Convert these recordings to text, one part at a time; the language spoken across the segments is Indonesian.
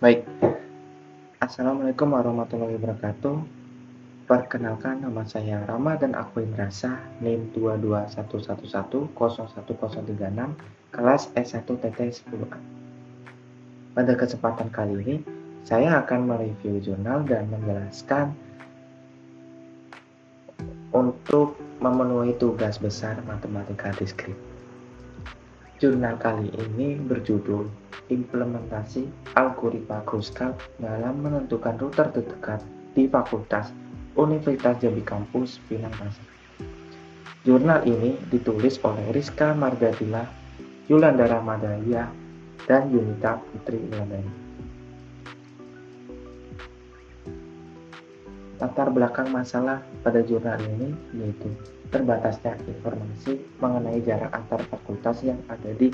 Baik, Assalamualaikum warahmatullahi wabarakatuh. Perkenalkan, nama saya Rama dan aku Indrasa, NIM 22111011036, kelas S1 TT 10A. Pada kesempatan kali ini, saya akan mereview jurnal dan menjelaskan untuk memenuhi tugas besar matematika diskrit. Jurnal kali ini berjudul Implementasi Algoritma Kruskal dalam menentukan rute terdekat di Fakultas Universitas Jambi Kampus Pinang Pasir. Jurnal ini ditulis oleh Rizka Margadila, Yulanda Ramadaya, dan Yunita Putri Wulandari. Latar belakang masalah pada jurnal ini yaitu terbatasnya informasi mengenai jarak antar fakultas yang ada di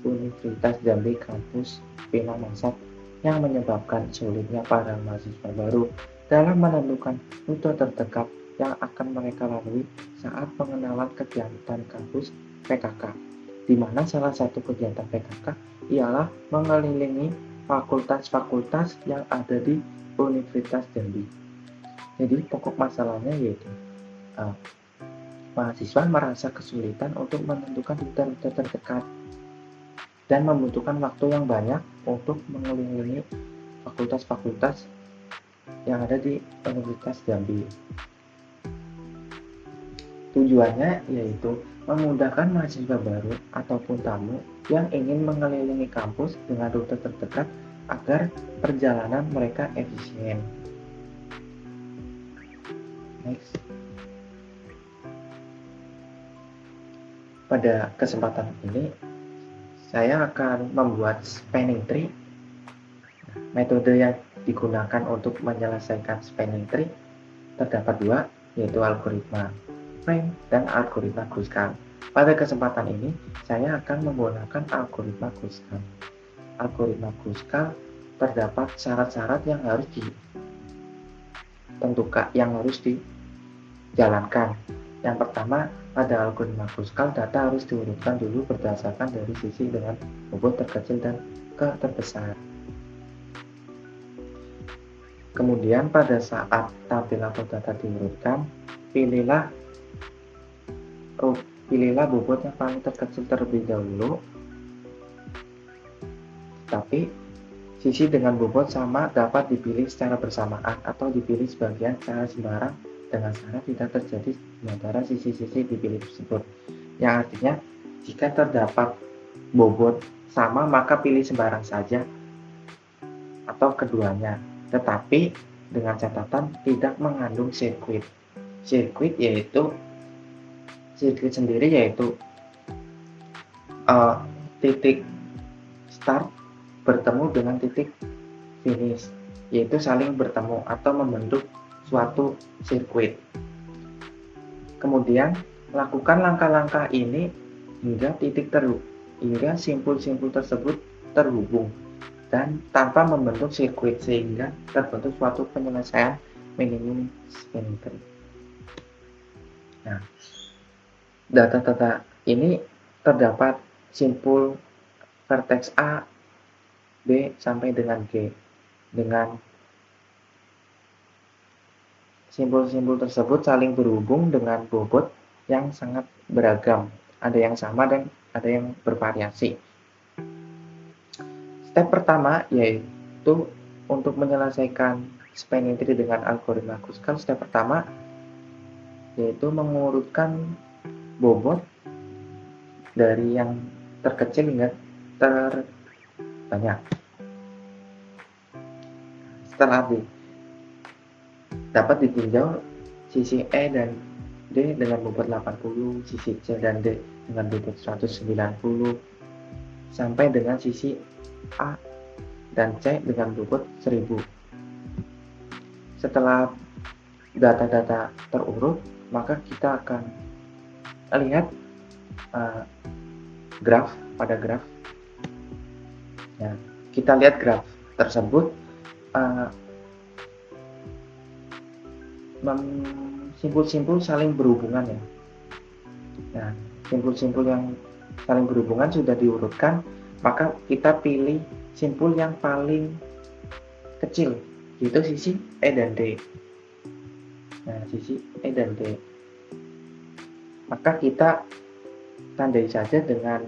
Universitas Jambi Kampus Pinang Pasir yang menyebabkan sulitnya para mahasiswa baru dalam menentukan rute terdekat yang akan mereka lalui saat pengenalan kegiatan kampus PKK, di mana salah satu kegiatan PKK ialah mengelilingi fakultas-fakultas yang ada di Universitas Jambi. Jadi pokok masalahnya yaitu mahasiswa merasa kesulitan untuk menentukan rute terdekat dan membutuhkan waktu yang banyak untuk mengelilingi fakultas-fakultas yang ada di Universitas Jambi. Tujuannya yaitu memudahkan mahasiswa baru ataupun tamu yang ingin mengelilingi kampus dengan rute terdekat agar perjalanan mereka efisien. Next. Pada kesempatan ini, saya akan membuat spanning tree. Metode yang digunakan untuk menyelesaikan spanning tree terdapat dua, yaitu algoritma frame dan algoritma Kruskal. Pada kesempatan ini, saya akan menggunakan algoritma Kruskal. Algoritma Kruskal terdapat syarat-syarat yang harus ditentukan, yang harus dijalankan. Yang pertama, pada algoritma Kruskal, data harus diurutkan dulu berdasarkan dari sisi dengan bobot terkecil dan ke terbesar. Kemudian pada saat tabel atau data diurutkan, pilihlah bobot yang paling terkecil terlebih dahulu, tapi sisi dengan bobot sama dapat dipilih secara bersamaan atau dipilih sebagian secara sembarang dengan syarat tidak terjadi di antara sisi-sisi dipilih tersebut. Yang artinya, jika terdapat bobot sama maka pilih sembarang saja atau keduanya, tetapi dengan catatan tidak mengandung sirkuit. Sirkuit sendiri yaitu titik start bertemu dengan titik finish, yaitu saling bertemu atau membentuk suatu sirkuit. Kemudian lakukan langkah-langkah ini hingga simpul-simpul tersebut terhubung dan tanpa membentuk sirkuit sehingga terbentuk suatu penyelesaian minimum spanning tree. Nah, data-data ini terdapat simpul vertex A, B sampai dengan G. Dengan simpul-simpul tersebut saling berhubung dengan bobot yang sangat beragam. Ada yang sama dan ada yang bervariasi. Step pertama yaitu untuk menyelesaikan spanning tree dengan algoritma Kruskal. Step pertama yaitu mengurutkan bobot dari yang terkecil hingga terbanyak. Setelah dapat ditinjau sisi E dan D dengan bobot 80, sisi C dan D dengan bobot 190, sampai dengan sisi A dan C dengan bobot 1000. Setelah data-data terurut, maka kita akan lihat graf. Ya, kita lihat graf tersebut simpul-simpul saling berhubungan ya. Nah, simpul-simpul yang saling berhubungan sudah diurutkan, maka kita pilih simpul yang paling kecil, yaitu sisi E dan D. Nah, sisi E dan D. Maka kita tandai saja dengan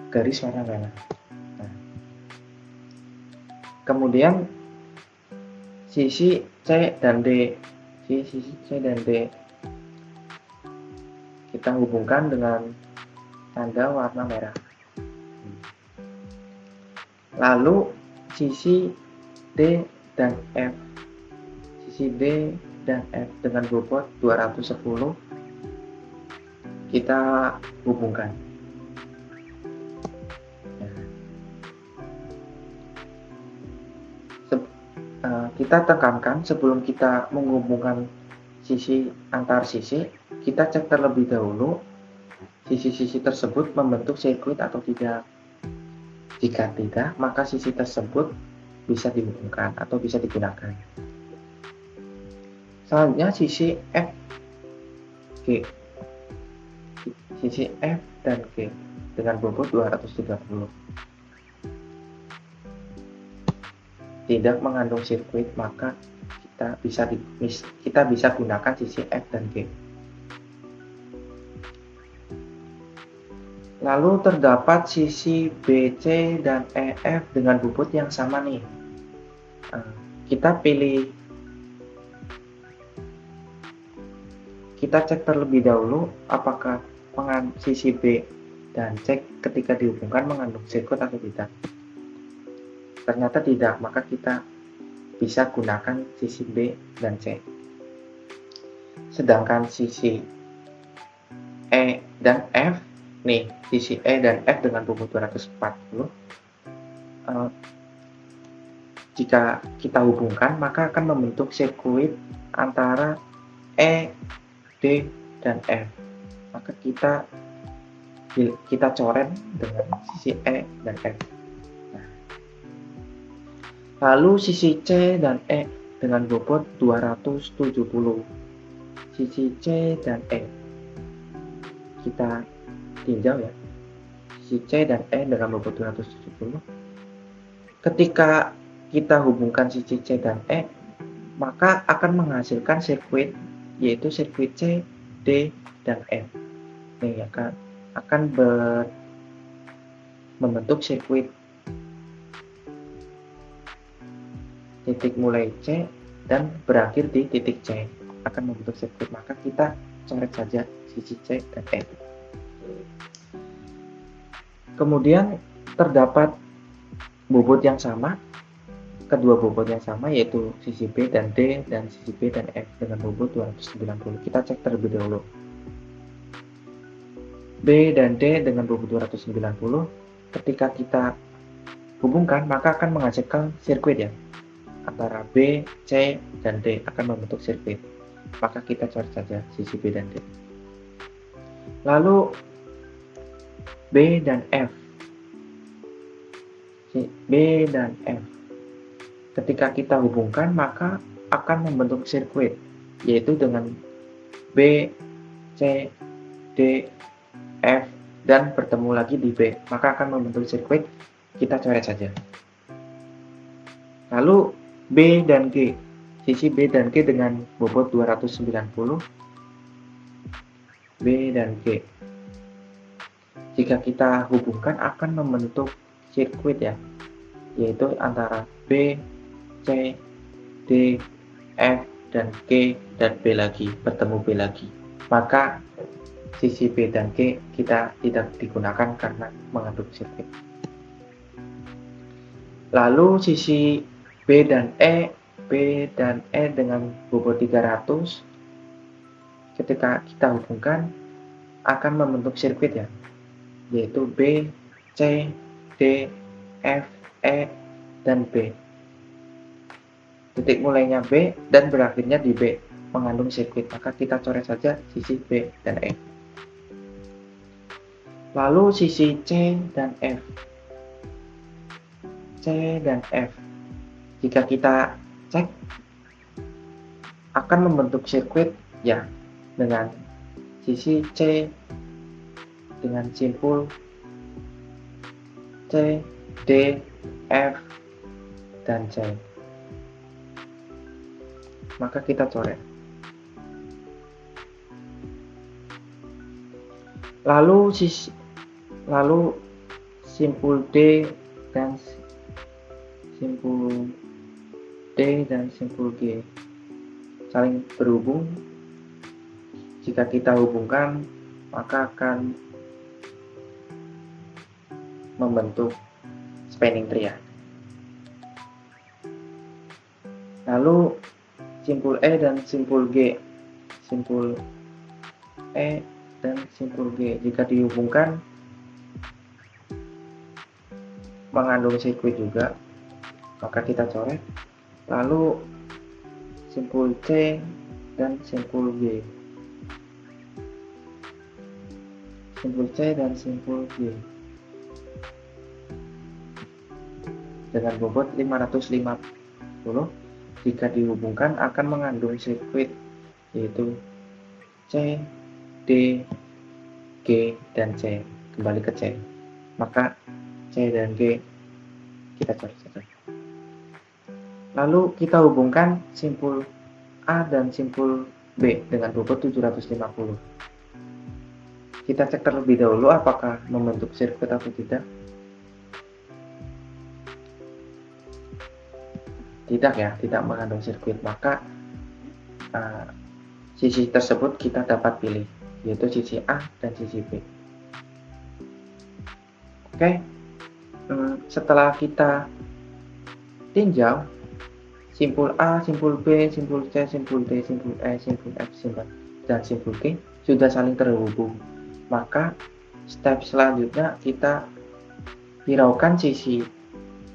garis warna merah. Nah, kemudian sisi C dan D, sisi C dan D kita hubungkan dengan tanda warna merah. Lalu sisi D dan F, sisi D dan F dengan bobot 210 kita hubungkan. Kita tekankan sebelum kita menghubungkan sisi antar sisi, kita cek terlebih dahulu sisi-sisi tersebut membentuk sirkuit atau tidak. Jika tidak, maka sisi tersebut bisa dihubungkan atau bisa digunakan. Selanjutnya sisi F, G. Sisi F dan G dengan bobot 230. Tidak mengandung sirkuit, maka kita bisa gunakan sisi F dan G. Lalu terdapat sisi BC dan EF dengan bobot yang sama nih. Kita cek terlebih dahulu apakah sisi B dan C ketika dihubungkan mengandung sirkuit atau tidak. Ternyata tidak, maka kita bisa gunakan sisi B dan C. Sedangkan sisi E dan F, nih, sisi E dan F dengan bobot 240, jika kita hubungkan maka akan membentuk sirkuit antara E, D, dan F. Maka kita coret dengan sisi E dan F. Lalu sisi C dan E dengan bobot 270. Sisi C dan E kita tinjau ya. Sisi C dan E dengan bobot 270. Ketika kita hubungkan sisi C dan E, maka akan menghasilkan sirkuit, yaitu sirkuit C, D, dan F. Ini akan membentuk sirkuit titik mulai C dan berakhir di titik C, akan membentuk sirkuit. Maka kita coret saja sisi C dan E. Kemudian terdapat bobot yang sama, kedua bobot yang sama, yaitu sisi B dan D dan sisi B dan F dengan bobot 290. Kita cek terlebih dahulu. B dan D dengan bobot 290, ketika kita hubungkan maka akan menghasilkan sirkuit ya. Antara B, C, dan D akan membentuk sirkuit. Maka kita coret saja sisi B dan D. Lalu B dan F. B dan F. Ketika kita hubungkan maka akan membentuk sirkuit, yaitu dengan B, C, D, F, dan bertemu lagi di B. Maka akan membentuk sirkuit, kita coret saja. Lalu B dan G, sisi B dan G dengan bobot 290, B dan G. Jika kita hubungkan akan membentuk sirkuit ya, yaitu antara B, C, D, F, dan G, dan B lagi, bertemu B lagi. Maka sisi B dan G kita tidak digunakan karena mengandung sirkuit. Lalu sisi B dan E dengan bobot 300, ketika kita hubungkan akan membentuk sirkuit ya, yaitu B, C, D, F, E, dan B. Titik mulainya B dan berakhirnya di B, mengandung sirkuit, maka kita coret saja sisi B dan E. Lalu sisi C dan F. C dan F, jika kita cek akan membentuk sirkuit ya, dengan sisi C dengan simpul C, D, F, dan C. Maka kita coret. Lalu simpul D dan simpul G saling berhubung. Jika kita hubungkan, maka akan membentuk spanning tree ya. Lalu simpul E dan simpul G, simpul E dan simpul G jika dihubungkan mengandung sirkuit juga, maka kita coret. Lalu simpul C dan simpul G, simpul C dan simpul G dengan bobot 550 jika dihubungkan akan mengandung sirkuit yaitu C, D, G, dan C. Kembali ke C, maka C dan G kita coret saja. Lalu kita hubungkan simpul A dan simpul B dengan bobot 750. Kita cek terlebih dahulu apakah membentuk sirkuit atau tidak. Tidak ya, tidak mengandung sirkuit, maka sisi tersebut kita dapat pilih, yaitu sisi A dan sisi B. Oke, setelah kita tinjau simpul A, simpul B, simpul C, simpul D, simpul E, simpul F, dan simpul G sudah saling terhubung, maka step selanjutnya kita hiraukan sisi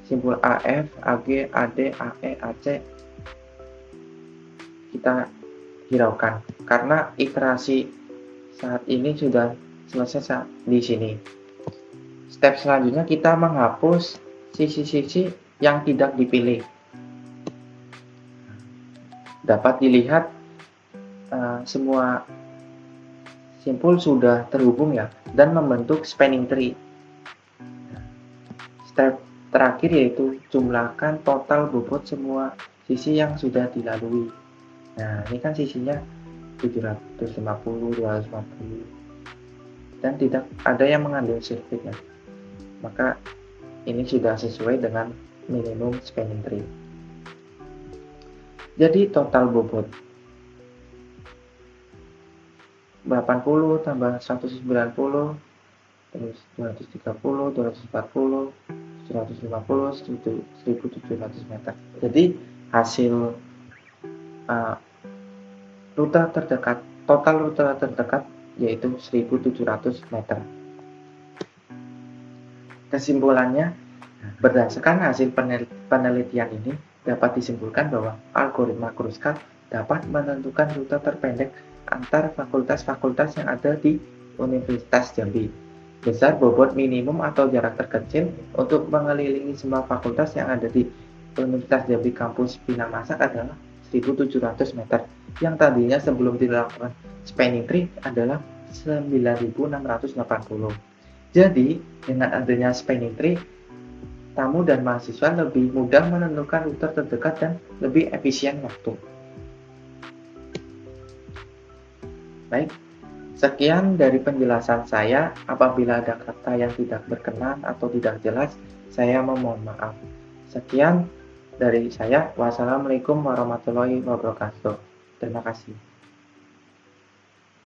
simpul AF, AG, AD, AE, AC. Kita hiraukan karena iterasi saat ini sudah selesai di sini. Step selanjutnya kita menghapus sisi-sisi yang tidak dipilih. Dapat dilihat semua simpul sudah terhubung ya dan membentuk spanning tree. Step terakhir yaitu jumlahkan total bobot semua sisi yang sudah dilalui. Nah, ini kan sisinya 750, 250 dan tidak ada yang mengandung sirkuitnya. Maka ini sudah sesuai dengan minimum spanning tree. Jadi total bobot 80 tambah 190 terus 230, 240, 150, 1700 meter. Jadi hasil rute terdekat, total rute terdekat yaitu 1700 meter. Kesimpulannya, berdasarkan hasil penelitian ini dapat disimpulkan bahwa algoritma Kruskal dapat menentukan rute terpendek antar fakultas-fakultas yang ada di Universitas Jambi. Besar bobot minimum atau jarak terkecil untuk mengelilingi semua fakultas yang ada di Universitas Jambi kampus Pinamasak adalah 1700 meter, yang tadinya sebelum dilakukan spanning tree adalah 9680. Jadi, dengan adanya spanning tree, tamu dan mahasiswa lebih mudah menentukan rute terdekat dan lebih efisien waktu. Baik, sekian dari penjelasan saya. Apabila ada kata yang tidak berkenan atau tidak jelas, saya memohon maaf. Sekian dari saya. Wassalamualaikum warahmatullahi wabarakatuh. Terima kasih.